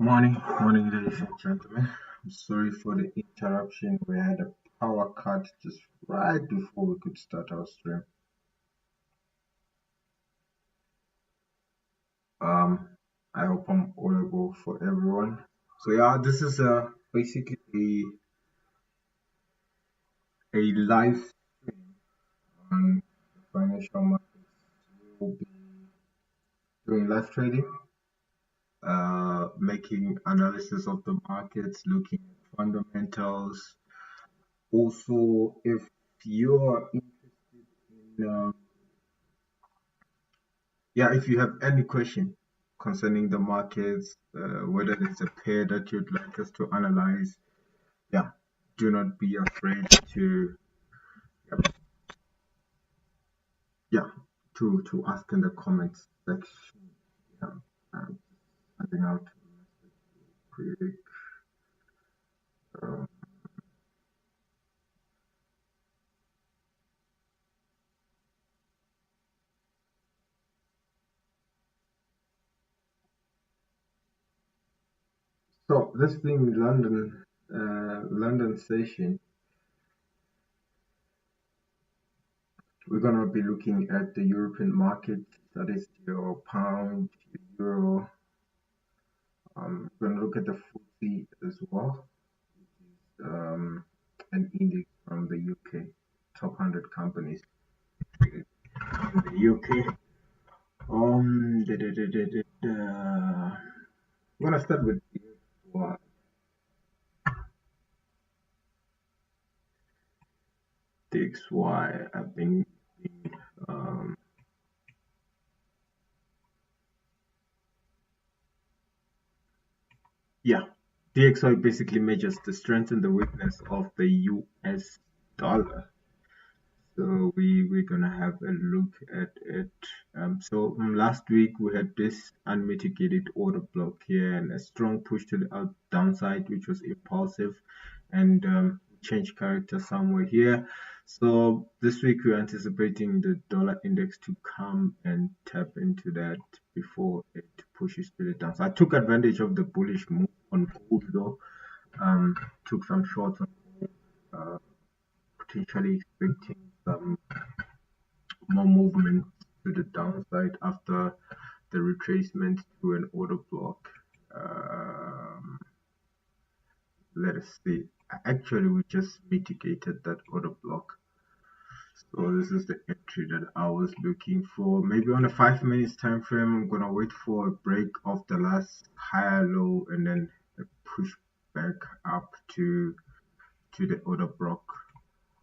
Morning, ladies and gentlemen. I'm sorry for the interruption. We had a power cut just right before we could start our stream. Um, I hope I'm audible for everyone. So yeah, this is basically a live stream on the financial markets. We will be doing live trading, making analysis of the markets, looking at fundamentals. Also, if you're interested in yeah, if you have any question concerning the markets, whether it's a pair that you'd like us to analyze, yeah, do not be afraid to, yeah, yeah, to ask in the comments section. Yeah, um, sending out a message quick. Um, so this being London session, we're gonna be looking at the European market, that is your pound, euro. We're gonna look at the FTSE as well, um, an index from the UK, top 100 companies traded in the UK. Da, da, da, da, da, da. I'm gonna start with DXY. DXY, I've been, um, yeah, DXY basically measures the strength and the weakness of the US dollar. So we're gonna have a look at it. Last week we had this unmitigated order block here and a strong push to the downside, which was impulsive and changed character somewhere here. So this week we're anticipating the dollar index to come and tap into that before it pushes to the downside. I took advantage of the bullish move on gold though. Um, took some shorts on gold, potentially expecting some more movement to the downside after the retracement to an order block. Um, Let us see. Actually, we just mitigated that order block. So this is the entry that I was looking for. Maybe on a 5 minutes time frame, I'm gonna wait for a break of the last higher low and then a push back up to the order block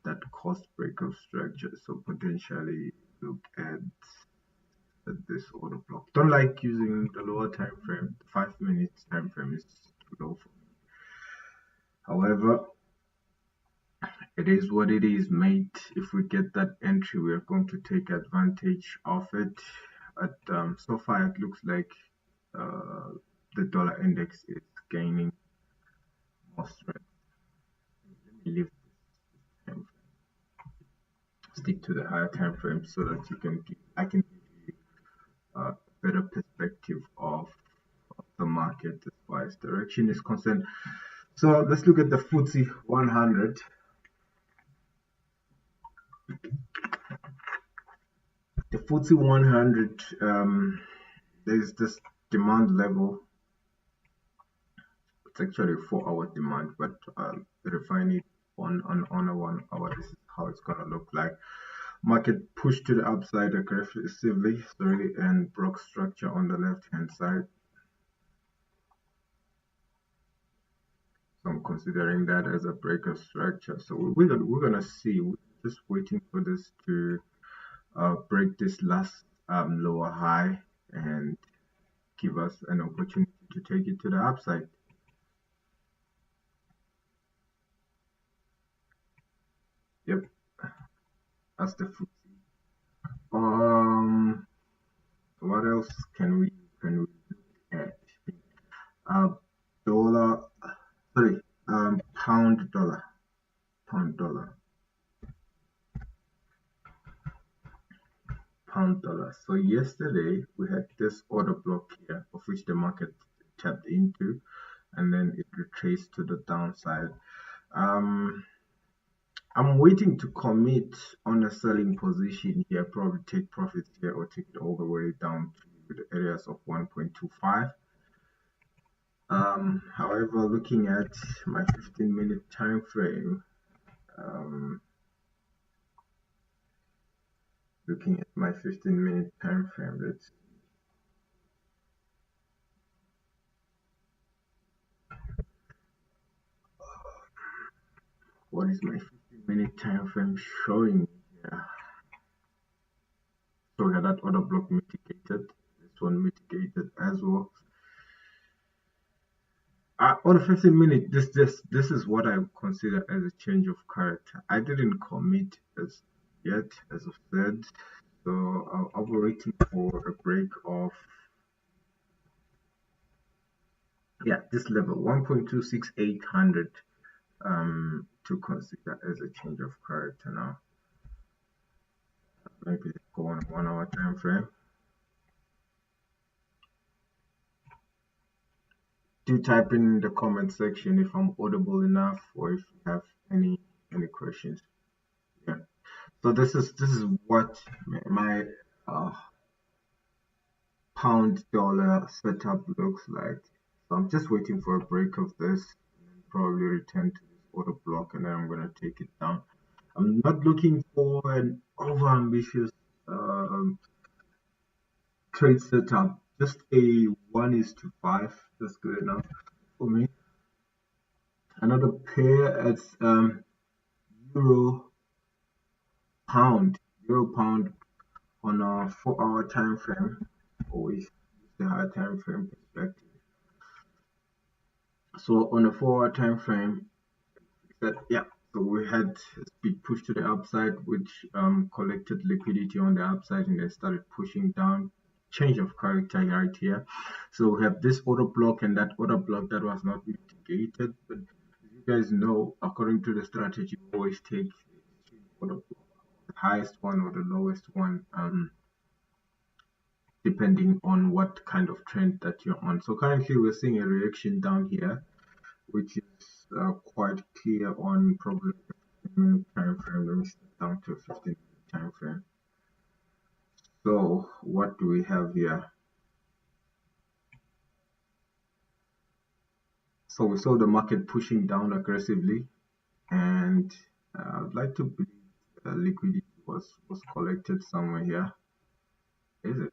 that caused breakout structure. So potentially look at this order block. Don't like using the lower time frame. The 5 minutes time frame is too low for me. However, it is what it is, mate. If we get that entry, we are going to take advantage of it. But so far, it looks like uh, the dollar index is gaining more strength. Let me leave this time frame. Stick to the higher time frame so that I can give you a better perspective of the market as far as direction is concerned. So let's look at the FTSE 100. The FTSE 100, there's this demand level. It's actually a 4 hour demand, but refine it on a 1 hour. This is how it's gonna look like. Market pushed to the upside aggressively, sorry, and broke structure on the left hand side. So I'm considering that as a breaker structure. So we're gonna see. We're just waiting for this to break this last lower high and give us an opportunity to take it to the upside. Yep, that's the FTSE. Um, what else can we look at? Uh, dollar, sorry, pound dollar, pound dollar, pound dollar. So yesterday we had this order block here, of which the market tapped into. and then it retraced to the downside. Um, I'm waiting to commit on a selling position here, probably take profits here or take it all the way down to the areas of 1.25. However, looking at my 15-minute time frame, um, looking at my 15-minute time frame, what is my 15-minute time frame showing here? So we had that order block mitigated, this one mitigated as well. On a 15-minute, this is what I would consider as a change of character. I didn't commit as yet, as I've said, so I'll be waiting for a break of, yeah, this level 1.26800 to consider as a change of character now. Maybe let's go on a 1 hour time frame. Do type in the comment section if I'm audible enough or if you have any questions. Yeah. So this is what my pound dollar setup looks like. So I'm just waiting for a break of this and then probably return to this order block and then I'm gonna take it down. I'm not looking for an over ambitious trade setup. Just a 1:5. That's good enough for me. Another pair at euro pound, euro pound on a 4 hour time frame. Always use the higher time frame perspective. So on a 4 hour time frame, that yeah, so we had a big push to the upside, which collected liquidity on the upside and then started pushing down. Change of character right here. So we have this order block and that order block that was not mitigated. But as you guys know, according to the strategy, we always take the order block, the highest one or the lowest one, depending on what kind of trend that you're on. So currently we're seeing a reaction down here, which is quite clear on probably the 15-minute time frame. Let me step down to a 15-minute time frame. So what do we have here? So we saw the market pushing down aggressively, and I'd like to believe liquidity was collected somewhere here. Is it?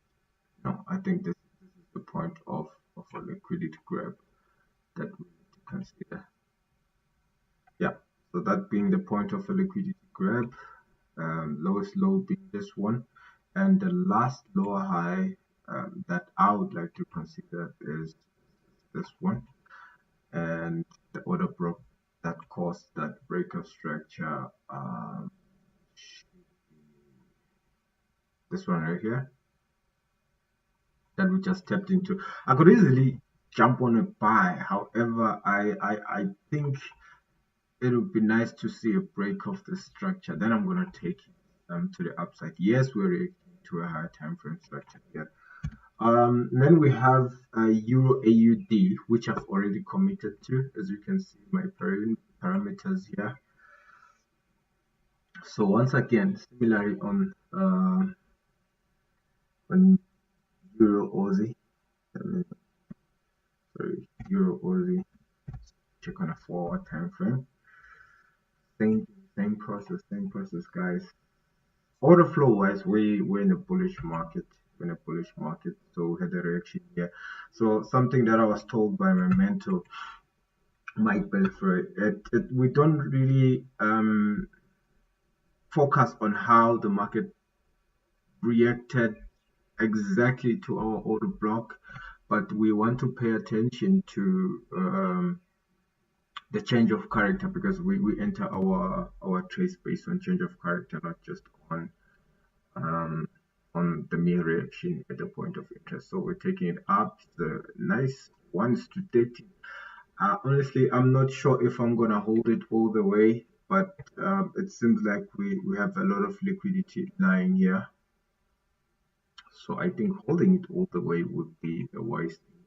No, I think this is the point of a liquidity grab that we need to consider. Yeah, so that being the point of a liquidity grab, lowest low being this one, and the last lower high that I would like to consider is this one, and the order block that caused that breakout structure, this one right here, that we just tapped into. I could easily jump on a buy, however, I think it would be nice to see a break of the structure. Then I'm gonna take it to the upside. Yes, we're reacting to a higher time frame structure here. Then we have Euro AUD, which I've already committed to, as you can see my parameters here. So once again, similarly on Euro Aussie, sorry, Euro Aussie, check on a 4 hour time frame. Same process, guys. Order flow wise, we're in a bullish market. We're in a bullish market, so we had a reaction here. So something that I was told by my mentor, Mike Belfry, we don't really focus on how the market reacted exactly to our order block, but we want to pay attention to the change of character because we enter our trades based on change of character, not just um, on the mere reaction at the point of interest. So we're taking it up. The nice 1:30. Honestly, I'm not sure if I'm gonna hold it all the way, but it seems like we have a lot of liquidity lying here. So I think holding it all the way would be a wise thing.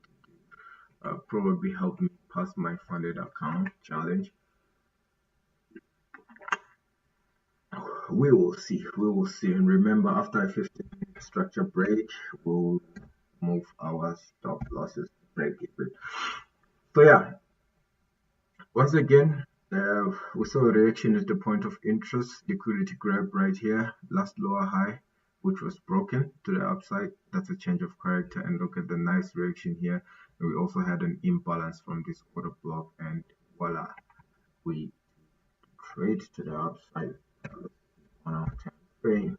probably help me pass my funded account challenge. We will see. We will see. And remember, after a 15-minute structure break, we'll move our stop losses to break even. So yeah, once again, we saw a reaction at the point of interest, liquidity grab right here, last lower high, which was broken to the upside. That's a change of character. And look at the nice reaction here. And we also had an imbalance from this order block, and voila, we trade to the upside on our time frame.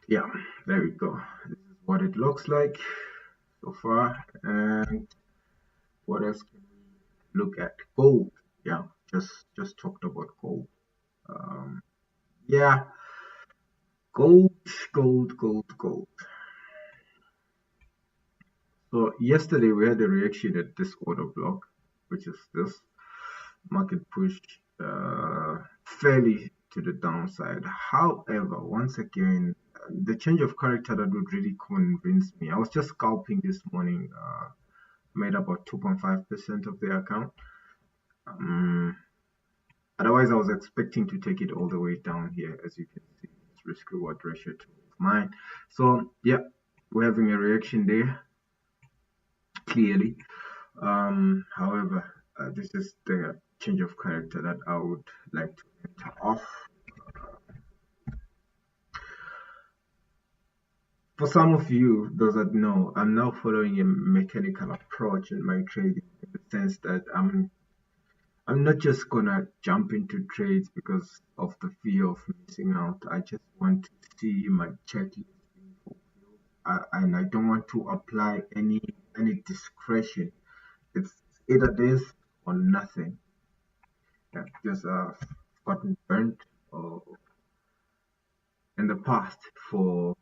Yeah, there we go. This is what it looks like so far. And what else can we look at? Gold. Yeah, just talked about gold. Um, yeah, gold, gold. So yesterday we had a reaction at this order block, which is this market push fairly to the downside. However, once again, the change of character that would really convince me. I was just scalping this morning, made about 2.5% of the account. Um, Otherwise, I was expecting to take it all the way down here, as you can see, it's risk reward ratio to mine. So yeah, we're having a reaction there, clearly. However, this is the change of character that I would like to enter off. For some of you, those that know, I'm now following a mechanical approach in my trading, in the sense that I'm not just gonna jump into trades because of the fear of missing out. I just want to see my checklist being fulfilled, and I don't want to apply any discretion. It's either this or nothing. Yeah, because I've gotten burnt in the past for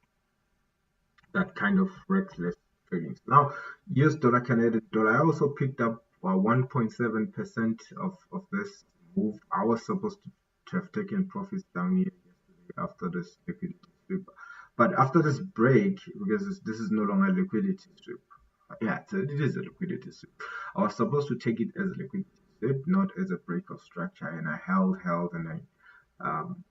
that kind of reckless trading. Now, US dollar, Canadian dollar, I also picked up 1.7% of this move. I was supposed to have taken profits down here yesterday after this liquidity strip. But after this break, because this is no longer a liquidity strip, yeah, it is a liquidity strip. I was supposed to take it as a liquidity strip, not as a break of structure, and I held, and I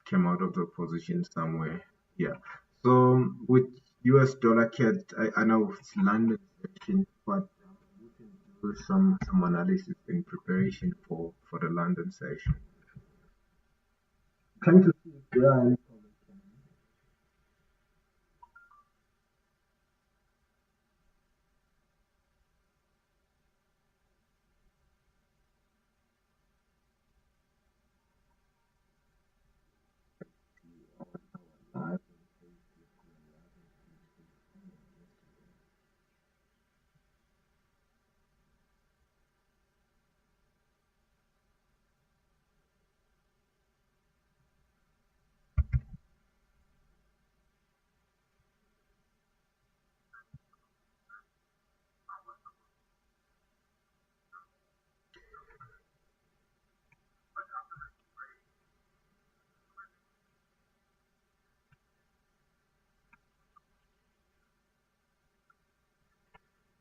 came out of the position somewhere. Yeah. So with US dollar CAD, I know it's London session, but we can do some analysis in preparation for the London session. Trying to see if there are any comments. Live.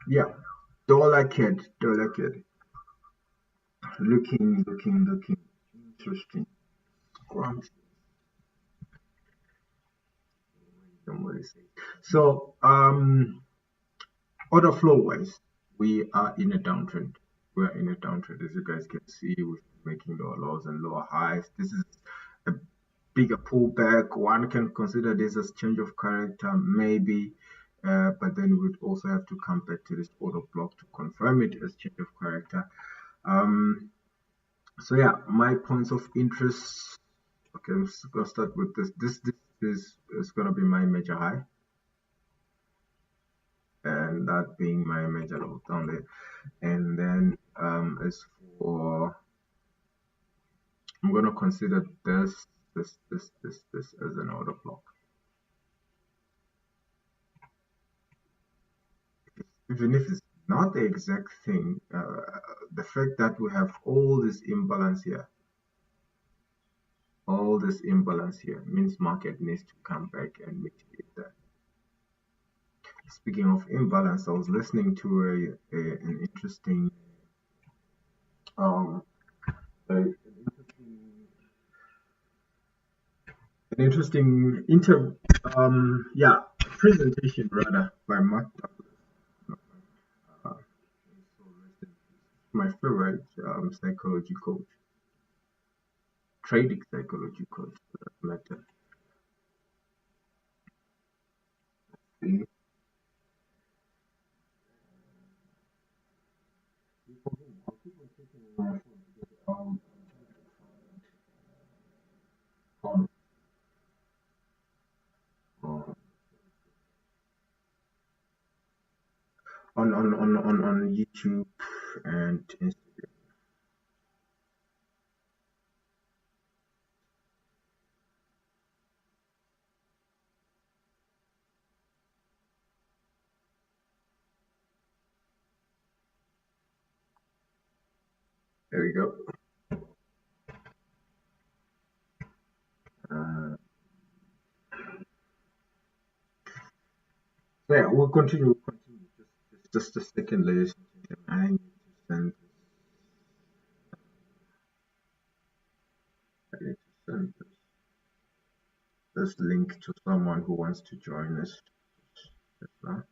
Yeah, dollar CAD, looking interesting. Scrumptious, somebody say. So, order flow wise, we are in a downtrend. We are in a downtrend, as you guys can see, we're making lower lows and lower highs. This is a bigger pullback. One can consider this as change of character, maybe, but then we'd also have to come back to this order block to confirm it as change of character. Um, so yeah, my points of interest. Okay, I'm just gonna start with this. This is gonna be my major high, and that being my major low down there. And then as for, I'm gonna consider this as an order block. Even if it's not the exact thing, the fact that we have all this imbalance here, means market needs to come back and mitigate that. Speaking of imbalance, I was listening to um an interesting presentation rather by Mark Douglas. Uh, so rest in peace. My favorite psychology coach, trading psychology coach for that matter. See, I'll keep on taking my phone because on on on YouTube and Instagram. There we go. Uh, so yeah, we'll continue. We'll continue. Just a second, ladies and gentlemen. I need to send. I need to send this link to someone who wants to join us. Just now.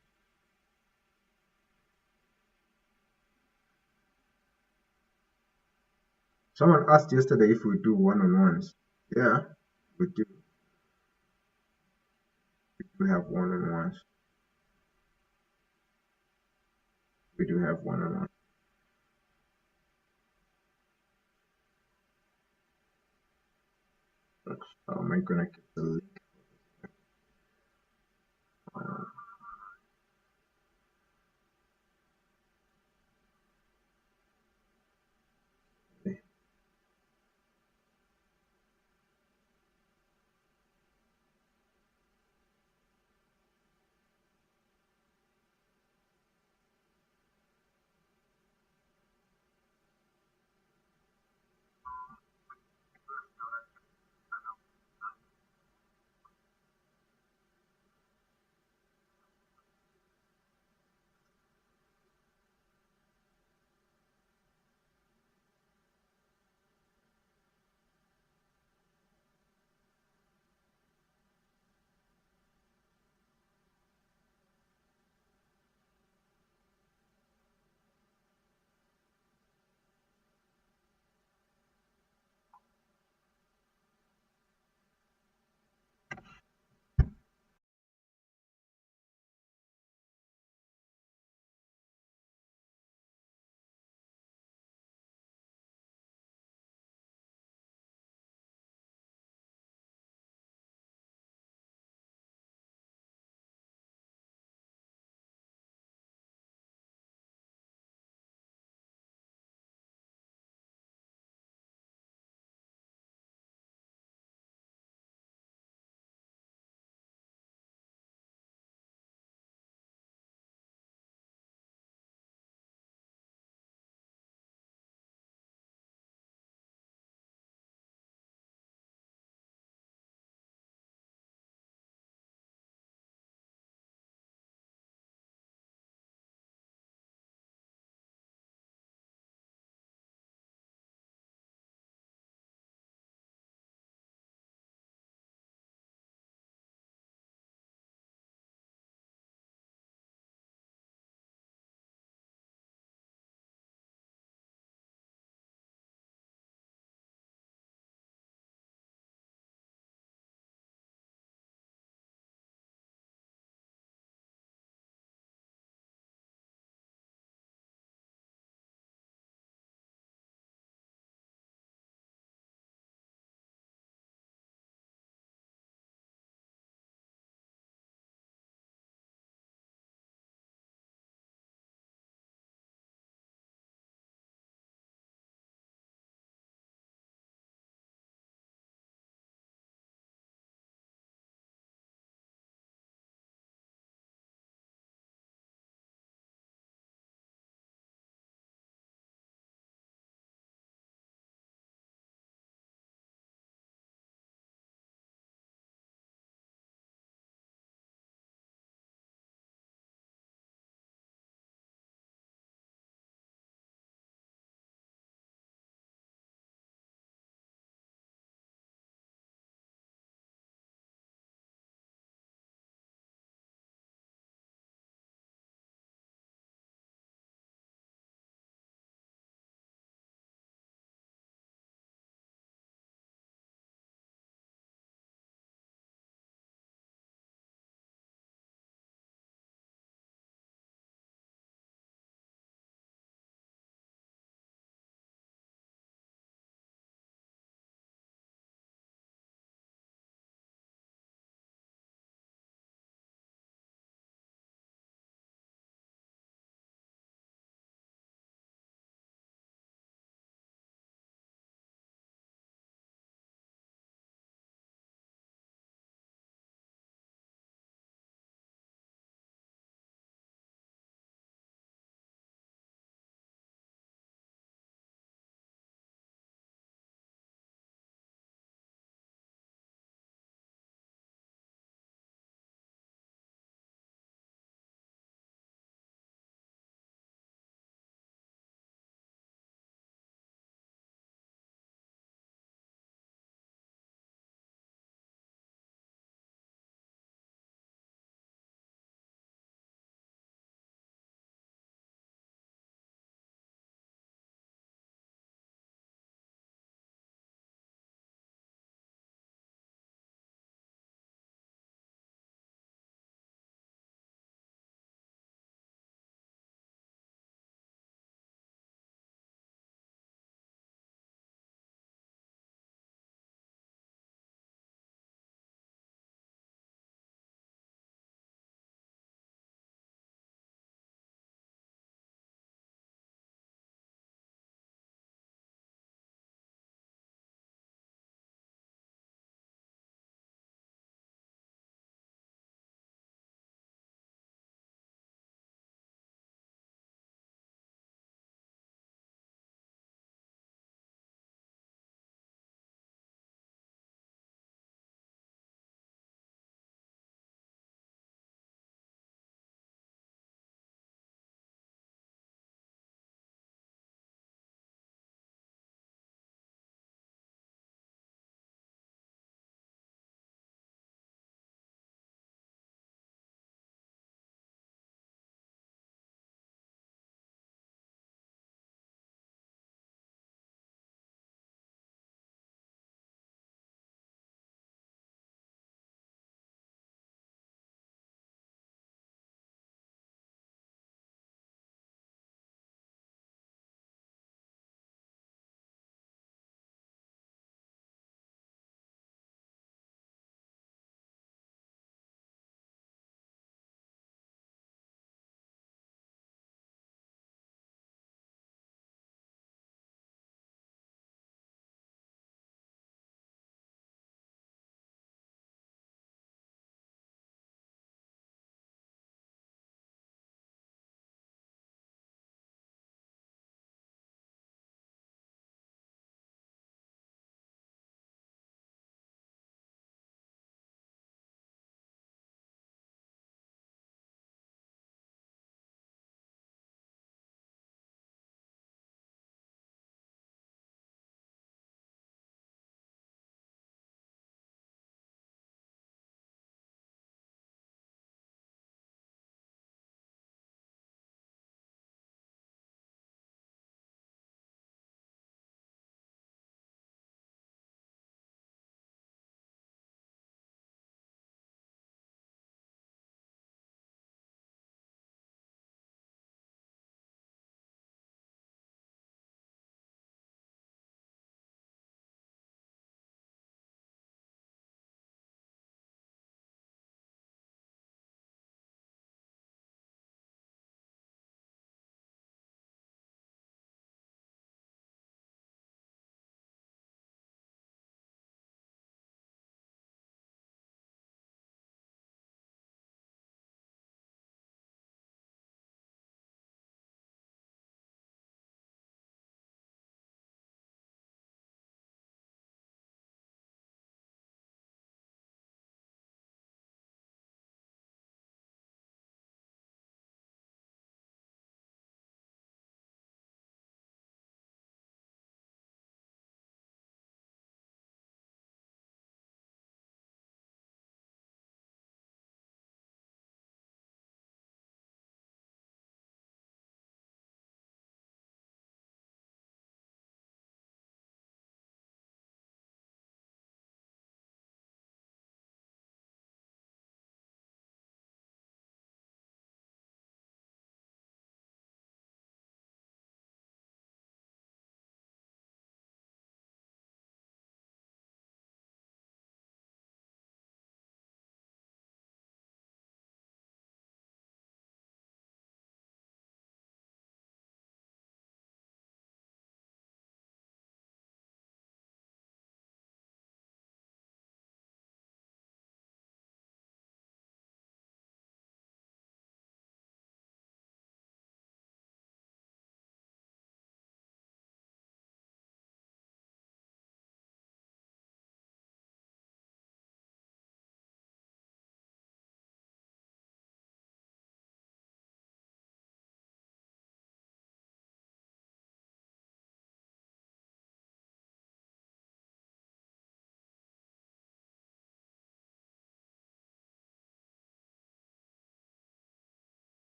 Someone asked yesterday if we do one-on-ones. Yeah, we do. We do have one-on-ones. We do have one-on-ones. How am I gonna get the link?